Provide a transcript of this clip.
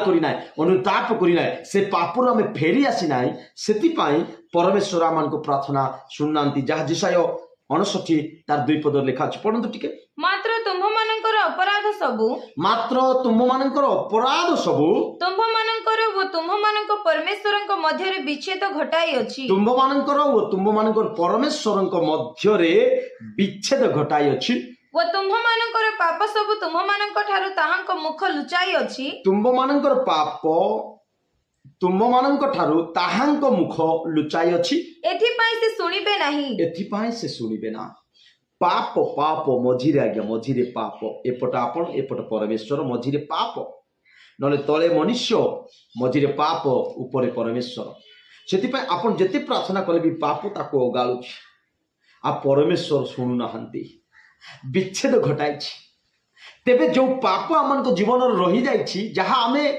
କରିନାହିଁ ଅନୁତାପ କରିନାହିଁ ସେ ପାପରୁ ଆମେ ଫେରି ଆସିନାହିଁ ସେଥିପାଇଁ ପରମେଶ୍ୱର ଆମମାନଙ୍କୁ ପ୍ରାର୍ଥନା ଶୁଣୁନାହାନ୍ତି ଯାହା ଯେଶାୟ 59 ତାର 2 ପଦରେ ଲେଖା ଅଛି ପଢନ୍ତୁ ଟିକେ ମାତ୍ର ତୁମ୍ଭମାନଙ୍କର ଅପରାଧ ସବୁ ତୁମ୍ଭମାନଙ୍କର ଓ ତୁମ୍ଭମାନଙ୍କ ପରମେଶ୍ୱରଙ୍କ ମଧ୍ୟରେ ବିଚ୍ଛେଦ ଘଟାଇଅଛି ତୁମ୍ଭମାନଙ୍କର ଓ ତୁମ୍ଭମାନଙ୍କର ପରମେଶ୍ୱରଙ୍କ ମଧ୍ୟରେ ବିଚ୍ଛେଦ ଘଟାଇଅଛି ଓ ତୁମ୍ଭମାନଙ୍କର ପାପ ସବୁ ତୁମ୍ଭମାନଙ୍କ ଠାରୁ ତାହାଙ୍କ ମୁଖ ଲୁଚାଇଅଛି ତୁମ୍ଭମାନଙ୍କର ପାପ ତୁମ୍ଭମାନଙ୍କ ଠାରୁ ତାହାଙ୍କ ମୁଖ ଲୁଚାଇଅଛି ଏଥିପାଇଁ ସେ ଶୁଣିବେ ନାହିଁ ଏଥିପାଇଁ ସେ ଶୁଣିବେ ନା ପାପ ପାପ ମଝିରେ ଆଜ୍ଞା ମଝିରେ ପାପ ଏପଟ ଆପଣ ଏପଟ ପରମେଶ୍ୱର ମଝିରେ ପାପ ନହେଲେ ତଳେ ମନୁଷ୍ୟ ମଝିରେ ପାପ ଉପରେ ପରମେଶ୍ୱର ସେଥିପାଇଁ ଆପଣ ଯେତେ ପ୍ରାର୍ଥନା କଲେ ବି ପାପ ତାକୁ ଓଗାଳୁଛି ଆଉ ପରମେଶ୍ୱର ଶୁଣୁନାହାନ୍ତି ବିଚ୍ଛେଦ ଘଟାଇଛି ତେବେ ଯୋଉ ପାପ ଆମମାନଙ୍କ ଜୀବନରେ ରହିଯାଇଛି ଯାହା ଆମେ